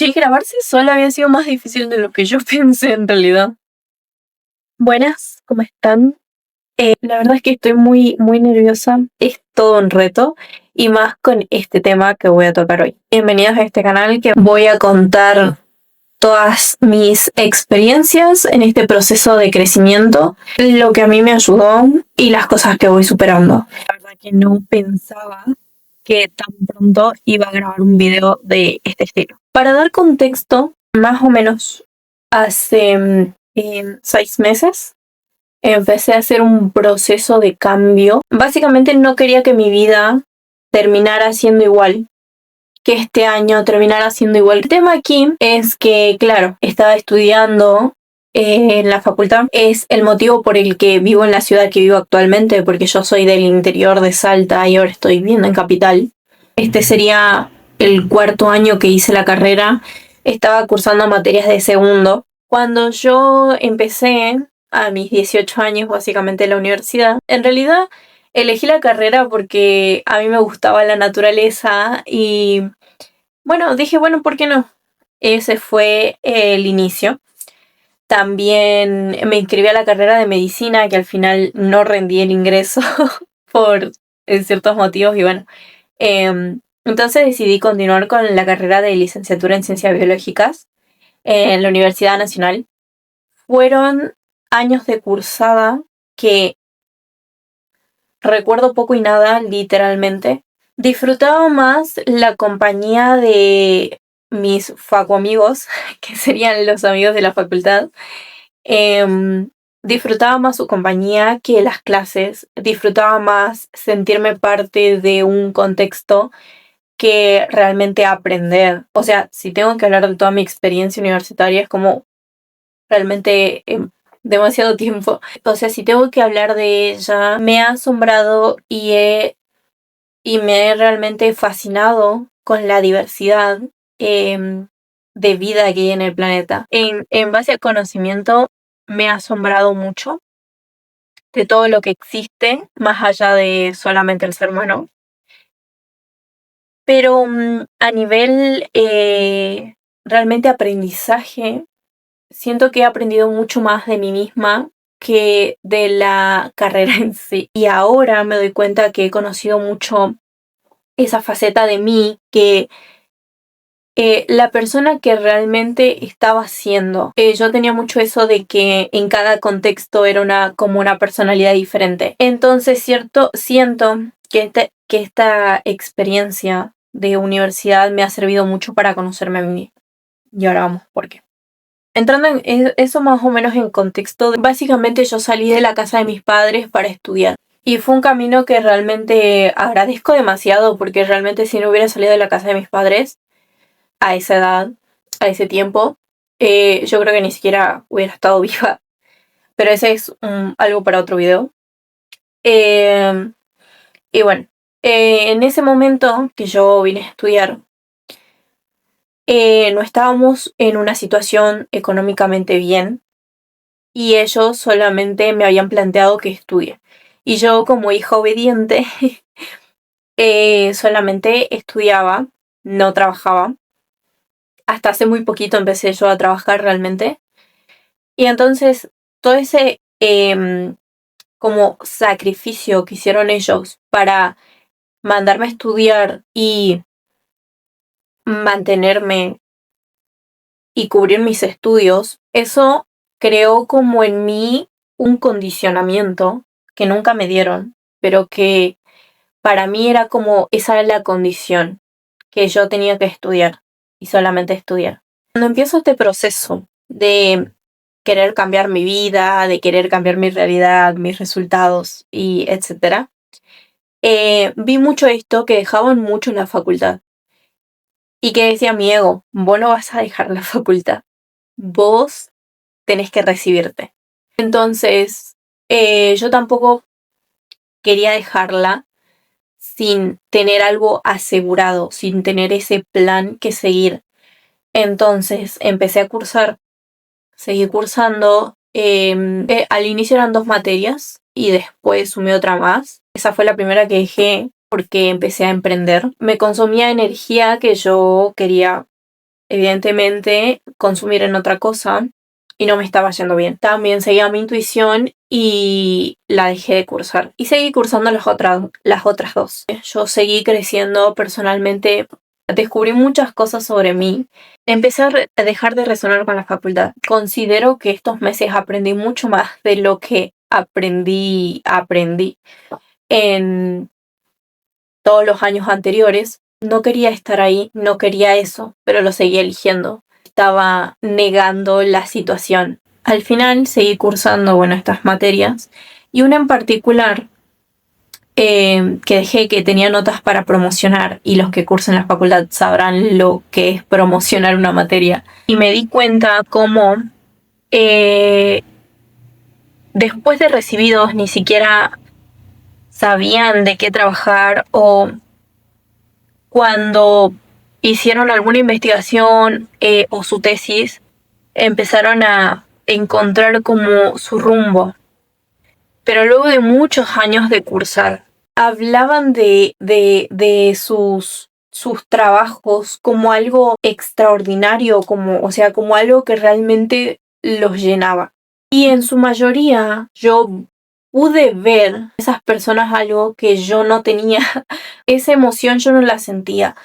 Che, grabarse sola había sido más difícil de lo que yo pensé en realidad. Buenas, ¿cómo están? La verdad es que estoy muy nerviosa. Es todo un reto y más con este tema que voy a tocar hoy. Bienvenidos a este canal que voy a contar todas mis experiencias en este proceso de crecimiento, lo que a mí me ayudó y las cosas que voy superando. La verdad que no pensaba que tan pronto iba a grabar un video de este estilo. Para dar contexto, más o menos hace 6 meses empecé a hacer un proceso de cambio. Básicamente no quería que mi vida terminara siendo igual, que este año terminara siendo igual. El tema aquí es que, claro, estaba estudiando en la facultad. Es el motivo por el que vivo en la ciudad que vivo actualmente, porque yo soy del interior de Salta y ahora estoy viviendo en Capital. Este sería el 4.º año que hice la carrera. Estaba cursando materias de segundo. Cuando yo empecé, a mis 18 años básicamente, la universidad, en realidad elegí la carrera porque a mí me gustaba la naturaleza y bueno, dije, bueno, ¿por qué no? Ese fue el inicio. También me inscribí a la carrera de medicina, que al final no rendí el ingreso por ciertos motivos y bueno. Entonces decidí continuar con la carrera de licenciatura en ciencias biológicas en la Universidad Nacional. Fueron años de cursada que recuerdo poco y nada, literalmente. Disfrutaba más la compañía de mis facuamigos, que serían los amigos de la facultad. Disfrutaba más su compañía que las clases. Disfrutaba más sentirme parte de un contexto que realmente aprender. O sea, si tengo que hablar de toda mi experiencia universitaria, es como realmente demasiado tiempo. O sea, si tengo que hablar de ella, me ha asombrado y me he realmente fascinado con la diversidad de vida que hay en el planeta. En base al conocimiento, me ha asombrado mucho de todo lo que existe, más allá de solamente el ser humano. Pero a nivel realmente aprendizaje, siento que he aprendido mucho más de mí misma que de la carrera en sí. Y ahora me doy cuenta que he conocido mucho esa faceta de mí que la persona que realmente estaba siendo. Yo tenía mucho eso de que en cada contexto era como una personalidad diferente. Entonces, siento que esta experiencia de universidad me ha servido mucho para conocerme a mí. Y ahora vamos por qué. Entrando en eso más o menos en contexto, básicamente yo salí de la casa de mis padres para estudiar. Y fue un camino que realmente agradezco demasiado, porque realmente si no hubiera salido de la casa de mis padres a esa edad, a ese tiempo, yo creo que ni siquiera hubiera estado viva. Pero ese es algo para otro video. Y bueno, en ese momento que yo vine a estudiar, no estábamos en una situación económicamente bien y ellos solamente me habían planteado que estudie. Y yo, como hija obediente, solamente estudiaba, no trabajaba. Hasta hace muy poquito empecé yo a trabajar realmente. Y entonces todo ese como sacrificio que hicieron ellos para mandarme a estudiar y mantenerme y cubrir mis estudios, eso creó como en mí un condicionamiento que nunca me dieron, pero que para mí era como esa era la condición, que yo tenía que estudiar y solamente estudiar. Cuando empiezo este proceso de querer cambiar mi vida, de querer cambiar mi realidad, mis resultados y etcétera, vi mucho esto que dejaban mucho en la facultad. Y que decía mi ego, vos no vas a dejar la facultad, vos tenés que recibirte. Entonces, yo tampoco quería dejarla sin tener algo asegurado, sin tener ese plan que seguir. Entonces, empecé a cursar, seguí cursando. Al inicio eran 2 materias y después sumé otra más. Esa fue la primera que dejé porque empecé a emprender. Me consumía energía que yo quería evidentemente consumir en otra cosa y no me estaba yendo bien. También seguía mi intuición y la dejé de cursar. Y seguí cursando las otras dos. Yo seguí creciendo personalmente, descubrí muchas cosas sobre mí. Empecé a dejar de resonar con la facultad. Considero que estos meses aprendí mucho más de lo que aprendí en todos los años anteriores. No quería estar ahí, no quería eso, pero lo seguía eligiendo. Estaba negando la situación. Al final seguí cursando, estas materias, y una en particular que dejé, que tenía notas para promocionar, y los que cursan la facultad sabrán lo que es promocionar una materia. Y me di cuenta cómo después de recibidos ni siquiera sabían de qué trabajar, o cuando hicieron alguna investigación o su tesis, empezaron a encontrar como su rumbo. Pero luego de muchos años de cursar, hablaban de sus trabajos como algo extraordinario, como algo que realmente los llenaba. Y en su mayoría yo pude ver en esas personas algo que yo no tenía. Esa emoción yo no la sentía.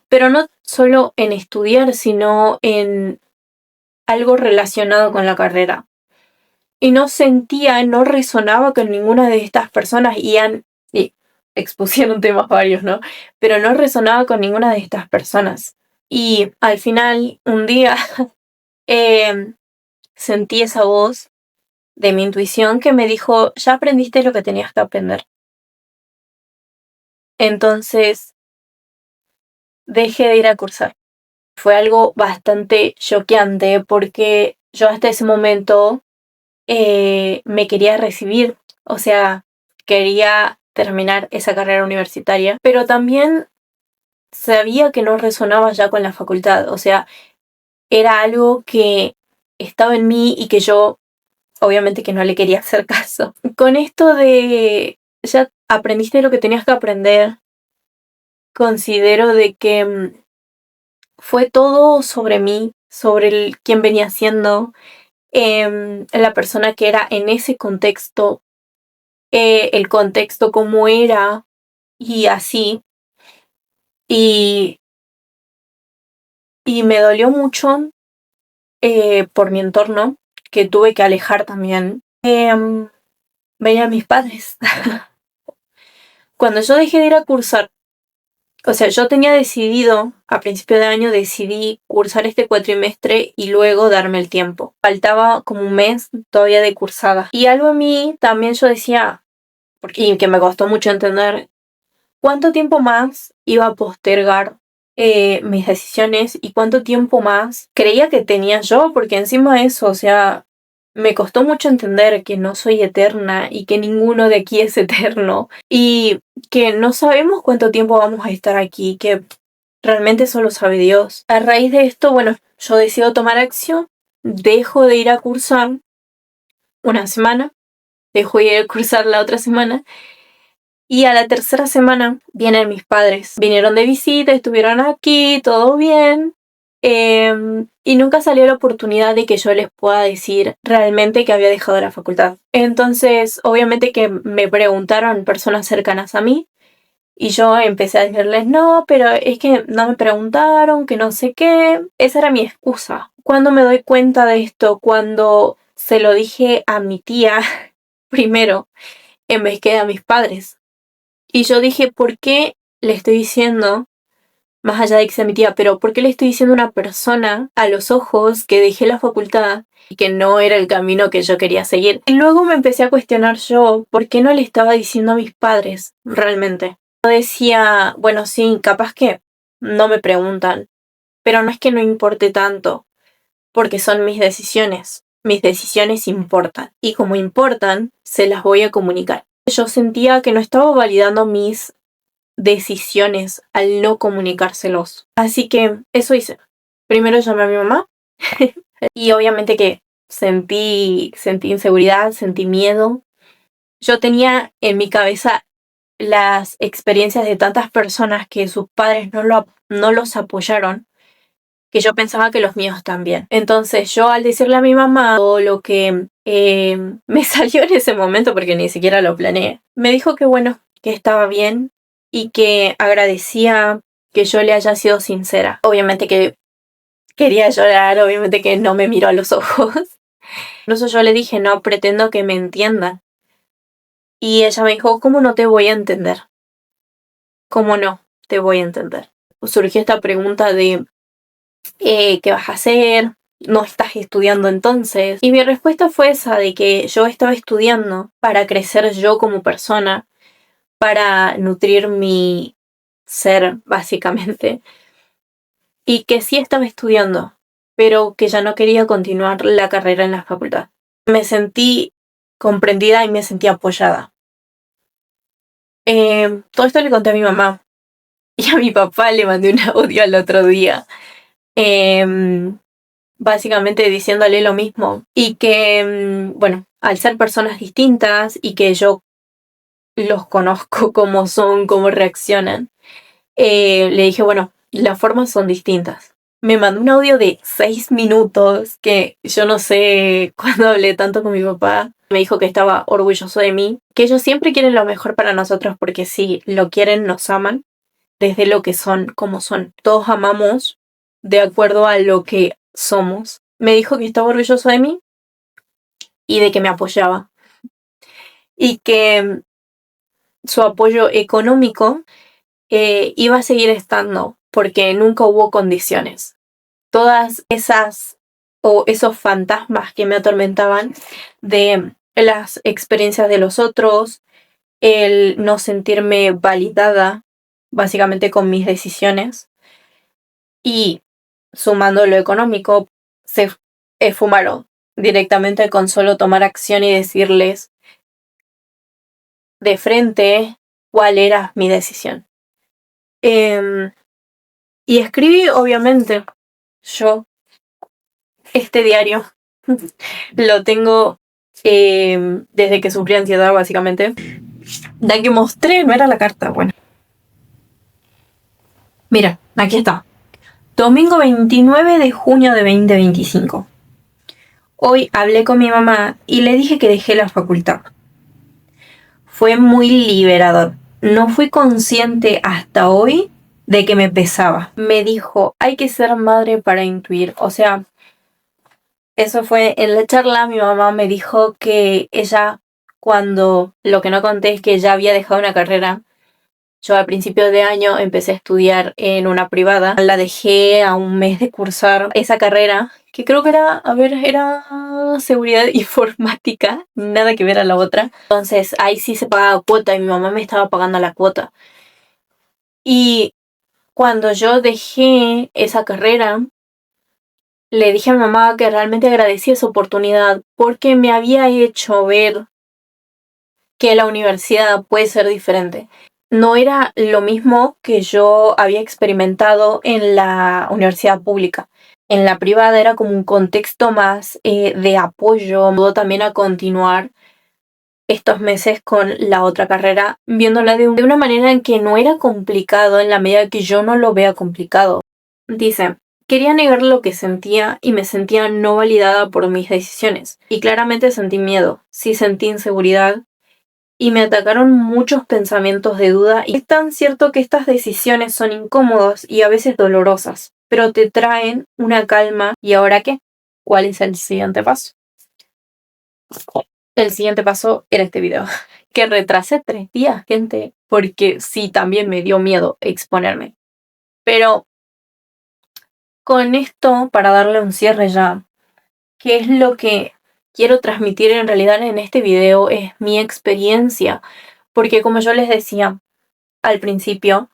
Pero no solo en estudiar, sino en algo relacionado con la carrera. Y no resonaba con ninguna de estas personas y expusieron temas varios, ¿no? Pero no resonaba con ninguna de estas personas. Y al final, un día, sentí esa voz de mi intuición que me dijo: ya aprendiste lo que tenías que aprender. Entonces, dejé de ir a cursar. Fue algo bastante choqueante porque yo hasta ese momento me quería recibir, o sea, quería terminar esa carrera universitaria, pero también sabía que no resonaba ya con la facultad, o sea, era algo que estaba en mí y que yo obviamente que no le quería hacer caso. Con esto de ya aprendiste lo que tenías que aprender, considero de que fue todo sobre mí, sobre quién venía siendo, la persona que era en ese contexto, el contexto cómo era y así. Y, y me dolió mucho por mi entorno, que tuve que alejar también. Veía a mis padres. Cuando yo dejé de ir a cursar, o sea, yo tenía decidido, a principio de año decidí cursar este cuatrimestre y luego darme el tiempo. Faltaba como un mes todavía de cursada. Y algo en mí también yo decía, y que me costó mucho entender, ¿cuánto tiempo más iba a postergar mis decisiones y cuánto tiempo más creía que tenía yo? Porque encima de eso, o sea, me costó mucho entender que no soy eterna y que ninguno de aquí es eterno y que no sabemos cuánto tiempo vamos a estar aquí, que realmente solo sabe Dios. A raíz de esto, yo decido tomar acción, dejo de ir a cursar una semana, dejo de ir a cursar la otra semana. Y a la tercera semana vienen mis padres. Vinieron de visita, estuvieron aquí, todo bien. Y nunca salió la oportunidad de que yo les pueda decir realmente que había dejado la facultad. Entonces, obviamente que me preguntaron personas cercanas a mí. Y yo empecé a decirles: no, pero es que no me preguntaron, que no sé qué. Esa era mi excusa. Cuando me doy cuenta de esto, cuando se lo dije a mi tía primero, en vez que a mis padres. Y yo dije: ¿por qué le estoy diciendo, más allá de que sea mi tía, pero por qué le estoy diciendo a una persona a los ojos que dejé la facultad y que no era el camino que yo quería seguir? Y luego me empecé a cuestionar yo, ¿por qué no le estaba diciendo a mis padres realmente? Yo decía, bueno, sí, capaz que no me preguntan, pero no es que no importe tanto, porque son mis decisiones. Mis decisiones importan. Y como importan, se las voy a comunicar. Yo sentía que no estaba validando mis decisiones al no comunicárselos. Así que eso hice. Primero llamé a mi mamá y obviamente que sentí inseguridad, sentí miedo. Yo tenía en mi cabeza las experiencias de tantas personas que sus padres no los apoyaron, que yo pensaba que los míos también. Entonces yo al decirle a mi mamá todo lo que me salió en ese momento, porque ni siquiera lo planeé, me dijo que bueno, que estaba bien y que agradecía que yo le haya sido sincera. Obviamente que quería llorar, obviamente que no me miró a los ojos. Incluso yo le dije, no pretendo que me entiendan. Y ella me dijo, ¿cómo no te voy a entender? ¿Cómo no te voy a entender? Surgió esta pregunta de ¿qué vas a hacer? ¿No estás estudiando entonces? Y mi respuesta fue esa, de que yo estaba estudiando para crecer yo como persona, para nutrir mi ser, básicamente, y que sí estaba estudiando, pero que ya no quería continuar la carrera en la facultad. Me sentí comprendida y me sentí apoyada. Todo esto le conté a mi mamá y a mi papá le mandé un audio al otro día. Básicamente diciéndole lo mismo y que, bueno, al ser personas distintas y que yo los conozco cómo son, cómo reaccionan, le dije, bueno, las formas son distintas. Me mandó un audio de 6 minutos que yo no sé cuándo hablé tanto con mi papá. Me dijo que estaba orgulloso de mí, que ellos siempre quieren lo mejor para nosotros porque si lo quieren, nos aman desde lo que son, como son. Todos amamos de acuerdo a lo que somos. Me dijo que estaba orgulloso de mí y de que me apoyaba. Y que su apoyo económico iba a seguir estando porque nunca hubo condiciones. Todas esas o esos fantasmas que me atormentaban de las experiencias de los otros, el no sentirme validada básicamente con mis decisiones y sumando lo económico, se esfumaron directamente con solo tomar acción y decirles de frente cuál era mi decisión. Y escribí, obviamente, yo este diario. Lo tengo desde que sufrí ansiedad, básicamente. La que mostré no era la carta, bueno. Mira, aquí está. Domingo 29 de junio de 2025. Hoy hablé con mi mamá y le dije que dejé la facultad. Fue muy liberador. No fui consciente hasta hoy de que me pesaba. Me dijo, hay que ser madre para intuir. O sea, eso fue en la charla. Mi mamá me dijo que ella, cuando lo que no conté es que ya había dejado una carrera. Yo al principio de año empecé a estudiar en una privada. La dejé a un mes de cursar esa carrera, que creo que era, era seguridad informática, nada que ver a la otra. Entonces ahí sí se pagaba cuota y mi mamá me estaba pagando la cuota. Y cuando yo dejé esa carrera, le dije a mi mamá que realmente agradecía esa oportunidad porque me había hecho ver que la universidad puede ser diferente. No era lo mismo que yo había experimentado en la universidad pública. En la privada era como un contexto más de apoyo. Me ayudó también a continuar estos meses con la otra carrera, viéndola de una manera en que no era complicado en la medida que yo no lo vea complicado. Dice, quería negar lo que sentía y me sentía no validada por mis decisiones. Y claramente sentí miedo, sí sentí inseguridad y me atacaron muchos pensamientos de duda. Y es tan cierto que estas decisiones son incómodas y a veces dolorosas, pero te traen una calma. ¿Y ahora qué? ¿Cuál es el siguiente paso? El siguiente paso era este video, que retrasé 3 días, gente, porque sí, también me dio miedo exponerme. Pero con esto, para darle un cierre ya, ¿qué es lo que quiero transmitir en realidad en este video? Es mi experiencia, porque como yo les decía al principio,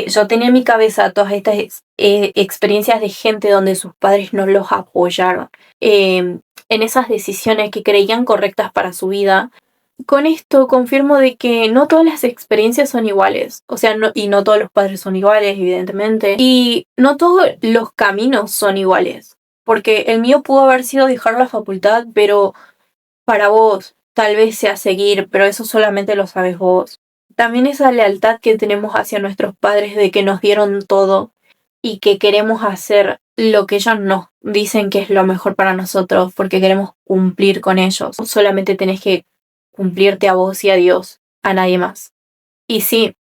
yo tenía en mi cabeza todas estas experiencias de gente donde sus padres no los apoyaron en esas decisiones que creían correctas para su vida. Con esto confirmo de que no todas las experiencias son iguales, o sea, y no todos los padres son iguales, evidentemente, y no todos los caminos son iguales, porque el mío pudo haber sido dejar la facultad, pero para vos tal vez sea seguir, pero eso solamente lo sabes vos. También esa lealtad que tenemos hacia nuestros padres de que nos dieron todo y que queremos hacer lo que ellos nos dicen que es lo mejor para nosotros porque queremos cumplir con ellos. Solamente tenés que cumplirte a vos y a Dios, a nadie más. Y sí,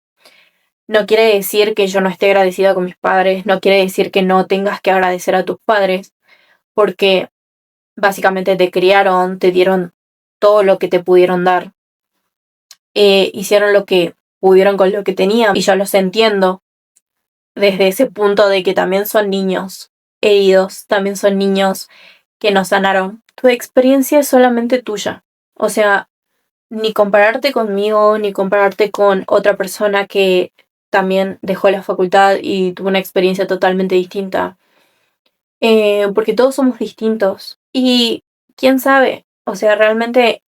no quiere decir que yo no esté agradecida con mis padres, no quiere decir que no tengas que agradecer a tus padres, porque básicamente te criaron, te dieron todo lo que te pudieron dar. Hicieron lo que pudieron con lo que tenían y yo los entiendo desde ese punto de que también son niños heridos, también son niños que no sanaron. Tu experiencia es solamente tuya. O sea, ni compararte conmigo, ni compararte con otra persona que también dejó la facultad y tuvo una experiencia totalmente distinta. Porque todos somos distintos. Y quién sabe, o sea, realmente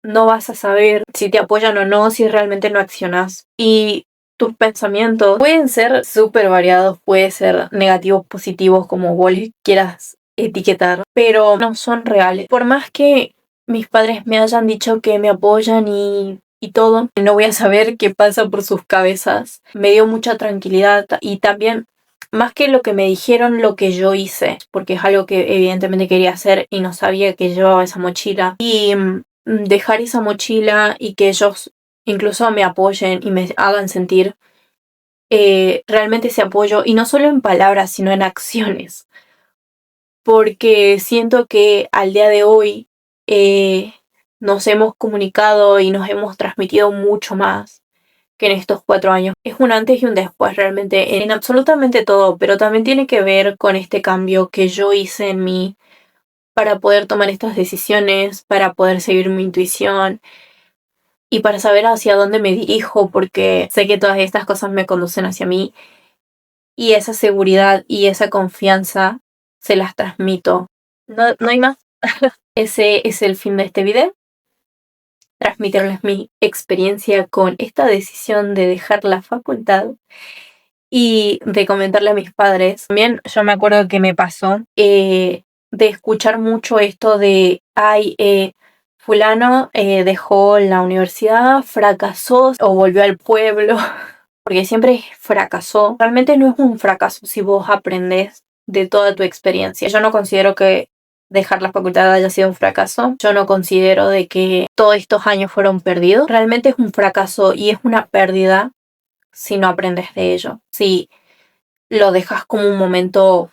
no vas a saber si te apoyan o no, si realmente no accionas. Y tus pensamientos pueden ser súper variados, pueden ser negativos, positivos, como vos les quieras etiquetar, pero no son reales. Por más que mis padres me hayan dicho que me apoyan y todo, no voy a saber qué pasa por sus cabezas. Me dio mucha tranquilidad y también, más que lo que me dijeron, lo que yo hice, porque es algo que evidentemente quería hacer y no sabía que llevaba esa mochila. Y dejar esa mochila y que ellos incluso me apoyen y me hagan sentir realmente ese apoyo, y no solo en palabras, sino en acciones. Porque siento que al día de hoy nos hemos comunicado y nos hemos transmitido mucho más que en estos 4 años. Es un antes y un después realmente en absolutamente todo, pero también tiene que ver con este cambio que yo hice en mí para poder tomar estas decisiones, para poder seguir mi intuición y para saber hacia dónde me dirijo, porque sé que todas estas cosas me conducen hacia mí y esa seguridad y esa confianza se las transmito. No hay más. Ese es el fin de este video. Transmitirles mi experiencia con esta decisión de dejar la facultad y de comentarle a mis padres. También yo me acuerdo que me pasó de escuchar mucho esto de, fulano dejó la universidad, fracasó o volvió al pueblo, porque siempre fracasó. Realmente no es un fracaso si vos aprendés de toda tu experiencia. Yo no considero que dejar la facultad haya sido un fracaso. Yo no considero de que todos estos años fueron perdidos. Realmente es un fracaso y es una pérdida si no aprendes de ello. Si lo dejas como un momento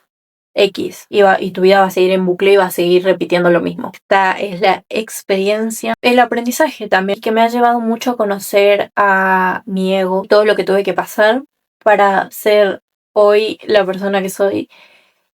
X y tu vida va a seguir en bucle y va a seguir repitiendo lo mismo. Esta es la experiencia, el aprendizaje también, que me ha llevado mucho a conocer a mi ego, todo lo que tuve que pasar para ser hoy la persona que soy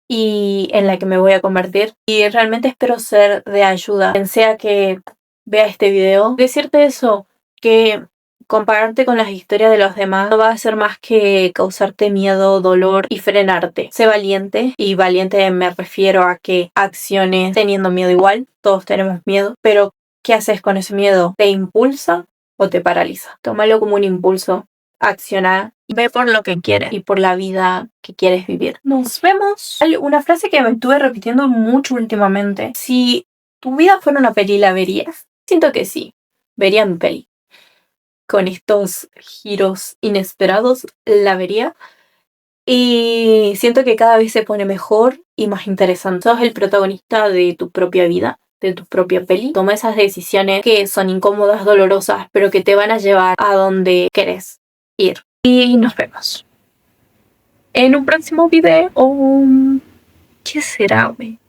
y en la que me voy a convertir. Y realmente espero ser de ayuda, quien sea que vea este video. Decirte eso, que compararte con las historias de los demás no va a ser más que causarte miedo, dolor y frenarte. Sé valiente, y valiente me refiero a que acciones teniendo miedo igual. Todos tenemos miedo, pero ¿qué haces con ese miedo? ¿Te impulsa o te paraliza? Tómalo como un impulso. Acciona, ve por lo que quieres y por la vida que quieres vivir. Nos vemos. Hay una frase que me estuve repitiendo mucho últimamente. Si tu vida fuera una peli, ¿la verías? Siento que sí. Vería mi peli. Con estos giros inesperados, la vería. Y siento que cada vez se pone mejor y más interesante. Sos el protagonista de tu propia vida, de tu propia peli. Toma esas decisiones que son incómodas, dolorosas, pero que te van a llevar a donde querés ir. Y nos vemos en un próximo video. ¿Qué será, güey?